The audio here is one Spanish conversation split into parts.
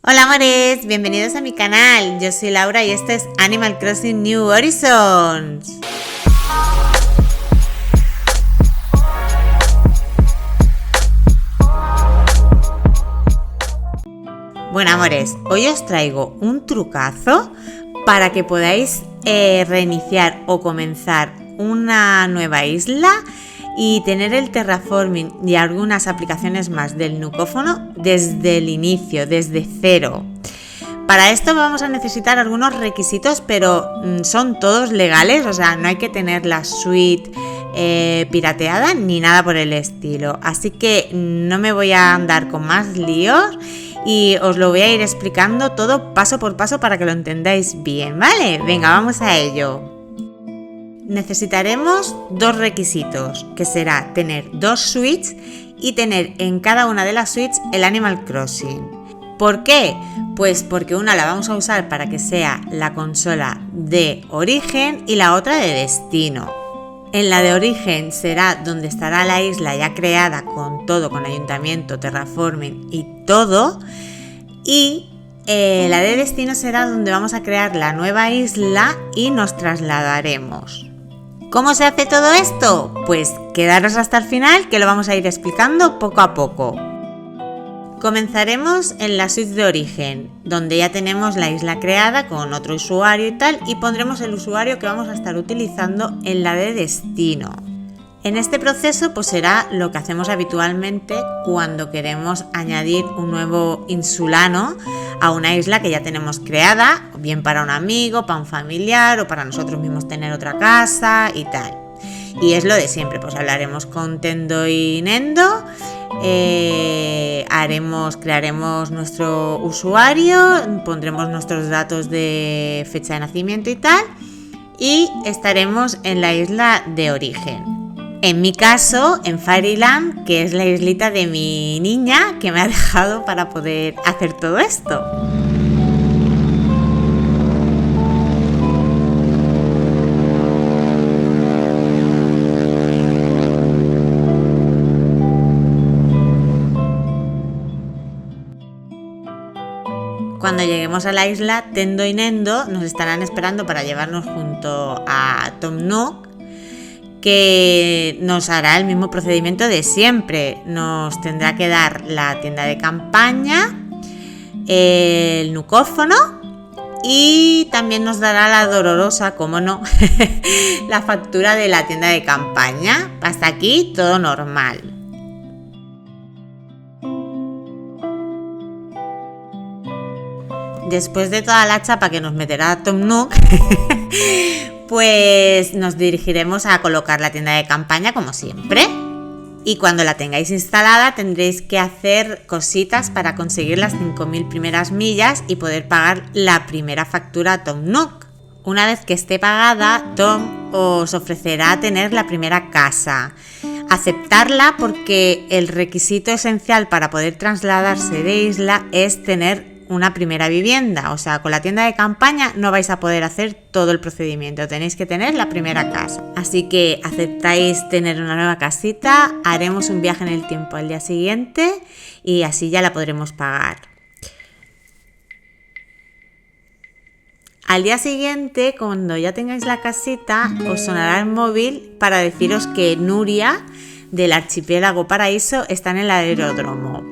Hola amores, bienvenidos a mi canal. Yo soy Laura y esto es Animal Crossing New Horizons. Bueno amores, hoy os traigo un trucazo para que podáis reiniciar o comenzar una nueva isla y tener el terraforming y algunas aplicaciones más del nucófono desde el inicio, desde cero. Para esto vamos a necesitar algunos requisitos, pero son todos legales, o sea, no hay que tener la suite pirateada ni nada por el estilo. Así que no me voy a andar con más líos y os lo voy a ir explicando todo paso por paso para que lo entendáis bien, ¿vale? Venga, vamos a ello. Necesitaremos dos requisitos, que será tener dos suites y tener en cada una de las suites el Animal Crossing. ¿Por qué? Pues porque una la vamos a usar para que sea la consola de origen y la otra de destino. En la de origen será donde estará la isla ya creada con todo, con ayuntamiento, terraforming y todo, y la de destino será donde vamos a crear la nueva isla y nos trasladaremos. ¿Cómo se hace todo esto? Pues quedaros hasta el final que lo vamos a ir explicando poco a poco. Comenzaremos en la suite de origen, donde ya tenemos la isla creada con otro usuario y tal, y pondremos el usuario que vamos a estar utilizando en la de destino. En este proceso pues será lo que hacemos habitualmente cuando queremos añadir un nuevo insulano a una isla que ya tenemos creada, bien para un amigo, para un familiar o para nosotros mismos tener otra casa y tal. Y es lo de siempre, pues hablaremos con Tendo y Nendo, crearemos nuestro usuario, pondremos nuestros datos de fecha de nacimiento y tal, y estaremos en la isla de origen. En mi caso, en Fairyland, que es la islita de mi niña que me ha dejado para poder hacer todo esto. Cuando lleguemos a la isla, Tendo y Nendo nos estarán esperando para llevarnos junto a Tom Nook, que nos hará el mismo procedimiento de siempre. Nos tendrá que dar la tienda de campaña, el nucófono y también nos dará la dolorosa, como no, la factura de la tienda de campaña. Hasta aquí todo normal. Después de toda la chapa que nos meterá Tom Nook, pues nos dirigiremos a colocar la tienda de campaña como siempre. Y cuando la tengáis instalada tendréis que hacer cositas para conseguir las 5.000 primeras millas y poder pagar la primera factura a Tom Nook. Una vez que esté pagada, Tom os ofrecerá tener la primera casa. Aceptarla porque el requisito esencial para poder trasladarse de isla es tener una primera vivienda, o sea, con la tienda de campaña no vais a poder hacer todo el procedimiento, tenéis que tener la primera casa. Así que aceptáis tener una nueva casita, haremos un viaje en el tiempo al día siguiente y así ya la podremos pagar. Al día siguiente, cuando ya tengáis la casita, os sonará el móvil para deciros que Nuria del Archipiélago Paraíso está en el aeródromo.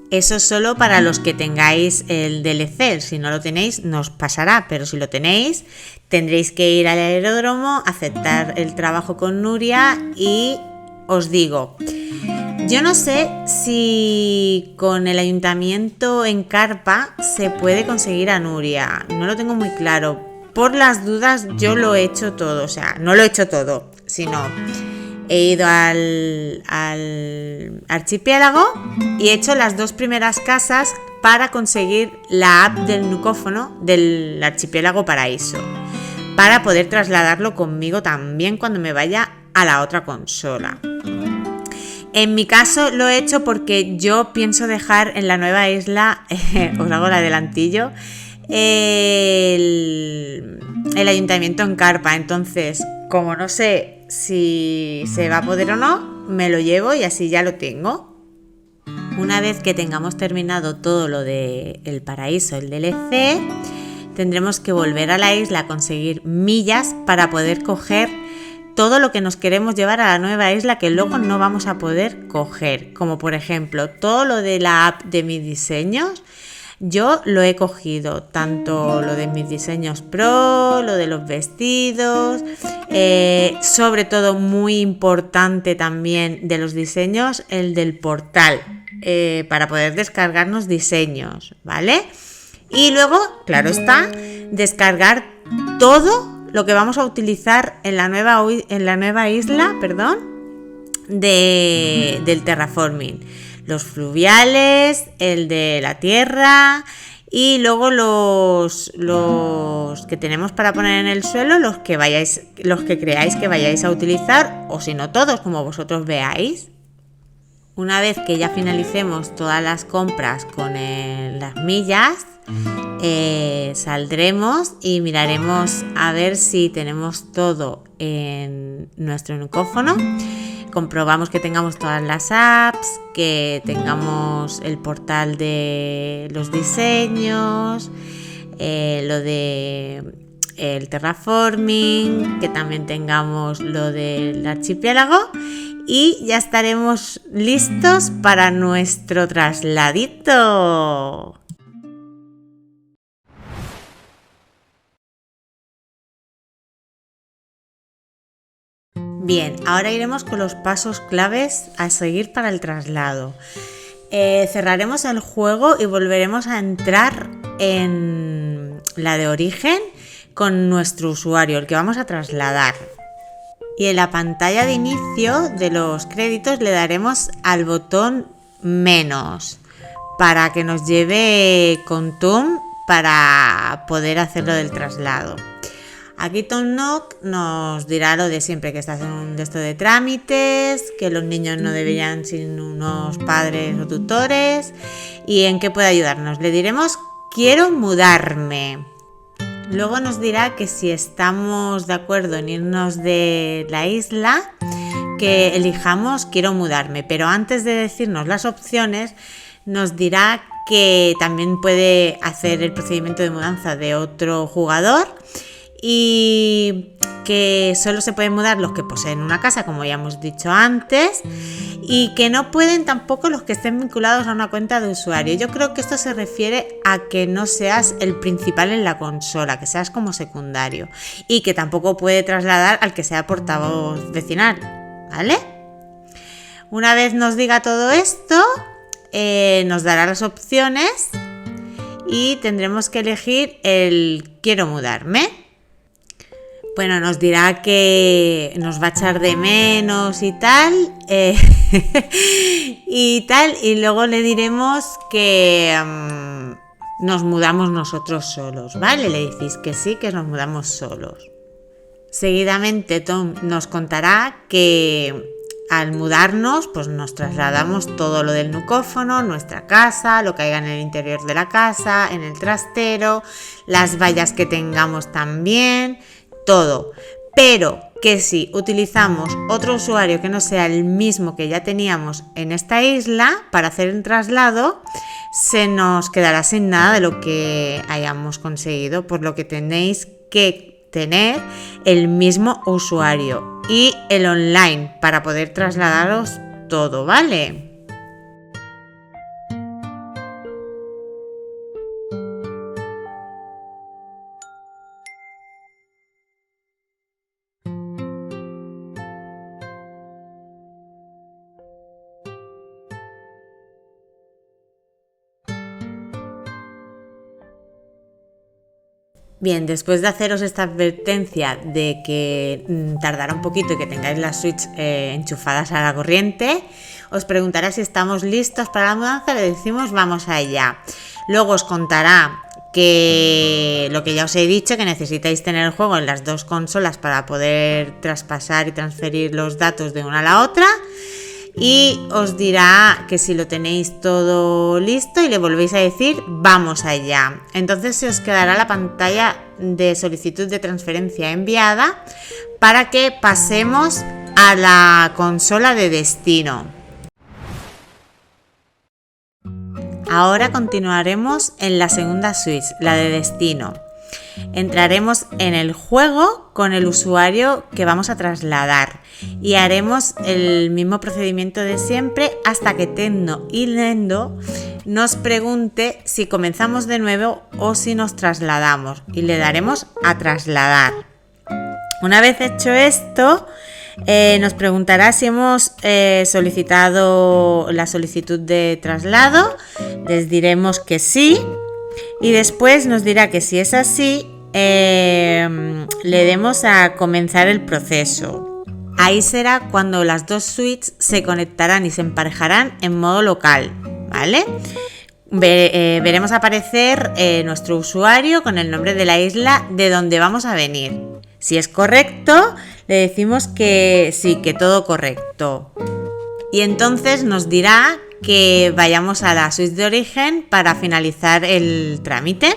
Eso solo para los que tengáis el DLC, si no lo tenéis nos pasará, pero si lo tenéis tendréis que ir al aeródromo, aceptar el trabajo con Nuria y os digo, yo no sé si con el ayuntamiento en carpa se puede conseguir a Nuria, no lo tengo muy claro, por las dudas yo lo he hecho todo, o sea, no lo he hecho todo, sino he ido al archipiélago y he hecho las dos primeras casas para conseguir la app del nucófono del Archipiélago Paraíso, para poder trasladarlo conmigo también cuando me vaya a la otra consola. En mi caso lo he hecho porque yo pienso dejar en la nueva isla, os hago el adelantillo, el ayuntamiento en carpa, entonces como no sé si se va a poder o no, me lo llevo y así ya lo tengo. Una vez que tengamos terminado todo lo del paraíso, el DLC, tendremos que volver a la isla a conseguir millas para poder coger todo lo que nos queremos llevar a la nueva isla que luego no vamos a poder coger. Como por ejemplo, todo lo de la app de mis diseños, yo lo he cogido, tanto lo de mis diseños pro, lo de los vestidos, sobre todo muy importante también de los diseños, el del portal, para poder descargarnos diseños, ¿vale? Y luego, claro está, descargar todo lo que vamos a utilizar en la nueva isla, del terraforming. Los fluviales, el de la tierra y luego los que tenemos para poner en el suelo, los que creáis que vayáis a utilizar, o si no todos, como vosotros veáis. Una vez que ya finalicemos todas las compras con las millas, saldremos y miraremos a ver si tenemos todo en nuestro nucófono. Comprobamos que tengamos todas las apps, que tengamos el portal de los diseños, lo de el terraforming, que también tengamos lo del archipiélago y ya estaremos listos para nuestro trasladito. Bien, ahora iremos con los pasos claves a seguir para el traslado. Cerraremos el juego y volveremos a entrar en la de origen con nuestro usuario, el que vamos a trasladar. Y en la pantalla de inicio de los créditos le daremos al botón menos para que nos lleve con TUM para poder hacerlo del traslado. Aquí Tom Nook nos dirá lo de siempre, que estás en un esto de trámites, que los niños no deberían sin unos padres o tutores y en qué puede ayudarnos. Le diremos quiero mudarme. Luego nos dirá que si estamos de acuerdo en irnos de la isla, que elijamos quiero mudarme, pero antes de decirnos las opciones nos dirá que también puede hacer el procedimiento de mudanza de otro jugador y que solo se pueden mudar los que poseen una casa, como ya hemos dicho antes, y que no pueden tampoco los que estén vinculados a una cuenta de usuario. Yo creo que esto se refiere a que no seas el principal en la consola, que seas como secundario, y que tampoco puede trasladar al que sea portavoz vecinal, ¿vale? Una vez nos diga todo esto, nos dará las opciones y tendremos que elegir el quiero mudarme. Bueno, nos dirá que nos va a echar de menos y tal, y luego le diremos que nos mudamos nosotros solos, ¿vale? Le decís que sí, que nos mudamos solos. Seguidamente Tom nos contará que al mudarnos, pues nos trasladamos todo lo del nucófono, nuestra casa, lo que haya en el interior de la casa, en el trastero, las vallas que tengamos también, todo. Pero que si utilizamos otro usuario que no sea el mismo que ya teníamos en esta isla para hacer el traslado, se nos quedará sin nada de lo que hayamos conseguido, por lo que tenéis que tener el mismo usuario y el online para poder trasladaros todo, ¿vale? Bien, después de haceros esta advertencia de que tardará un poquito y que tengáis las Switch enchufadas a la corriente, os preguntará si estamos listos para la mudanza, le decimos vamos allá. Luego os contará que lo que ya os he dicho, que necesitáis tener el juego en las dos consolas para poder traspasar y transferir los datos de una a la otra. Y os dirá que si lo tenéis todo listo y le volvéis a decir vamos allá. Entonces se os quedará la pantalla de solicitud de transferencia enviada para que pasemos a la consola de destino. Ahora continuaremos en la segunda suite, la de destino. Entraremos en el juego con el usuario que vamos a trasladar y haremos el mismo procedimiento de siempre hasta que Tecno y Nendo nos pregunte si comenzamos de nuevo o si nos trasladamos, y le daremos a trasladar. Una vez hecho esto, nos preguntará si hemos solicitado la solicitud de traslado. Les diremos que sí y después nos dirá que si es así, le demos a comenzar el proceso. Ahí será cuando las dos suites se conectarán y se emparejarán en modo local, ¿vale? Veremos aparecer nuestro usuario con el nombre de la isla de donde vamos a venir. Si es correcto, le decimos que sí, que todo correcto. Y entonces nos dirá que vayamos a la suite de origen para finalizar el trámite.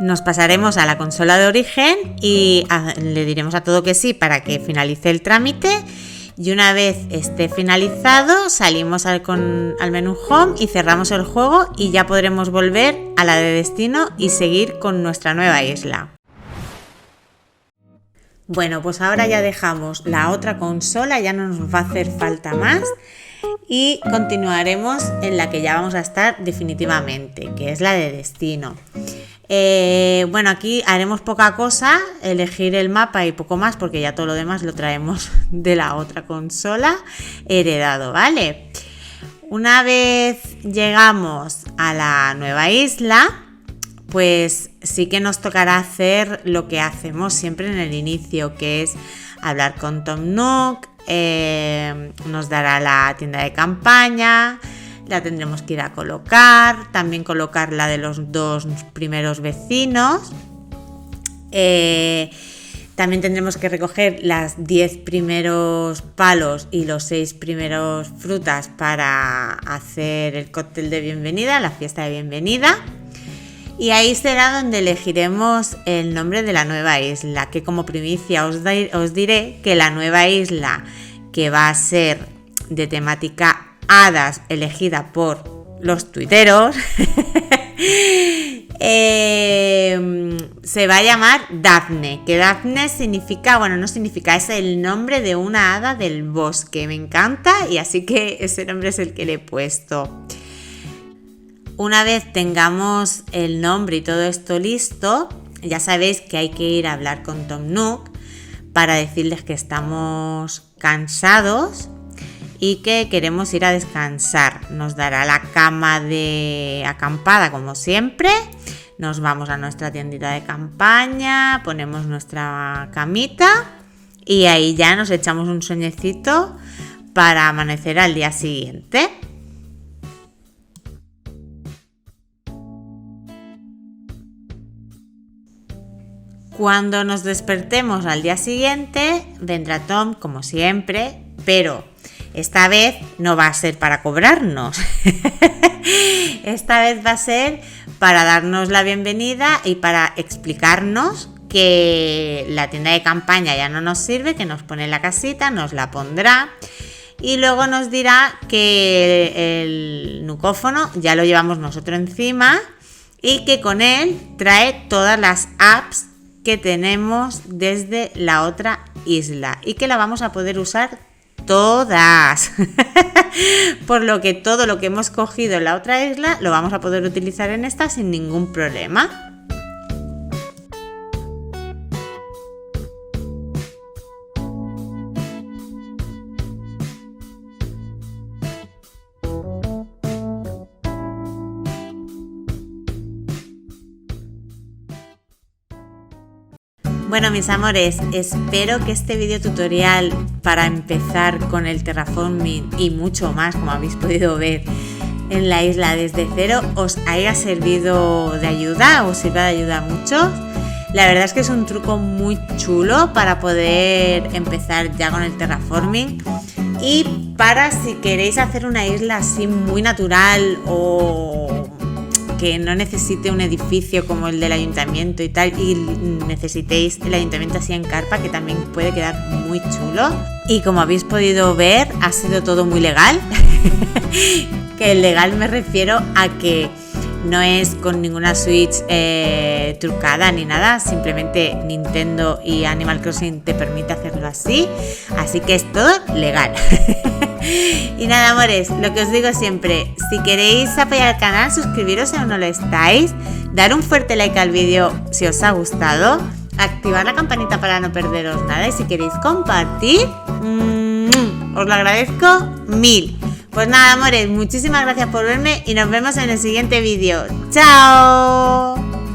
Nos pasaremos a la consola de origen y le diremos a todo que sí para que finalice el trámite. Y una vez esté finalizado, salimos al menú Home y cerramos el juego y ya podremos volver a la de destino y seguir con nuestra nueva isla. Bueno, pues ahora ya dejamos la otra consola, ya no nos va a hacer falta más y continuaremos en la que ya vamos a estar definitivamente, que es la de destino. Bueno, aquí haremos poca cosa, elegir el mapa y poco más, porque ya todo lo demás lo traemos de la otra consola heredado, ¿vale? Una vez llegamos a la nueva isla, pues sí que nos tocará hacer lo que hacemos siempre en el inicio, que es hablar con Tom Nook, nos dará la tienda de campaña, la tendremos que ir a colocar, también colocar la de los 2 primeros vecinos. También tendremos que recoger las 10 primeros palos y los 6 primeros frutas para hacer el cóctel de bienvenida, la fiesta de bienvenida. Y ahí será donde elegiremos el nombre de la nueva isla, que como primicia os diré que la nueva isla, que va a ser de temática hadas, elegida por los tuiteros, se va a llamar Daphne, que Daphne significa, bueno, no significa, es el nombre de una hada del bosque, me encanta, y así que ese nombre es el que le he puesto. Una vez tengamos el nombre y todo esto listo, ya sabéis que hay que ir a hablar con Tom Nook para decirles que estamos cansados y que queremos ir a descansar. Nos dará la cama de acampada como siempre. Nos vamos a nuestra tiendita de campaña, ponemos nuestra camita y ahí ya nos echamos un sueñecito para amanecer al día siguiente. Cuando nos despertemos al día siguiente, vendrá Tom como siempre, pero esta vez no va a ser para cobrarnos. Esta vez va a ser para darnos la bienvenida y para explicarnos que la tienda de campaña ya no nos sirve, que nos pone la casita, nos la pondrá y luego nos dirá que el nucófono ya lo llevamos nosotros encima y que con él trae todas las apps que tenemos desde la otra isla y que la vamos a poder usar todas. Por lo que todo lo que hemos cogido en la otra isla lo vamos a poder utilizar en esta sin ningún problema. Bueno, mis amores, espero que este video tutorial para empezar con el terraforming y mucho más, como habéis podido ver en la isla desde cero, os haya servido de ayuda, os sirva de ayuda a muchos. La verdad es que es un truco muy chulo para poder empezar ya con el terraforming y para si queréis hacer una isla así muy natural o que no necesite un edificio como el del ayuntamiento y tal, y necesitéis el ayuntamiento así en carpa, que también puede quedar muy chulo. Y como habéis podido ver, ha sido todo muy legal. Que legal me refiero a que no es con ninguna Switch trucada ni nada, simplemente Nintendo y Animal Crossing te permite hacerlo así que es todo legal. Y nada, amores, lo que os digo siempre, si queréis apoyar el canal, suscribiros si aún no lo estáis, dar un fuerte like al vídeo si os ha gustado, activar la campanita para no perderos nada y si queréis compartir, os lo agradezco mil. Pues nada, amores, muchísimas gracias por verme y nos vemos en el siguiente vídeo. ¡Chao!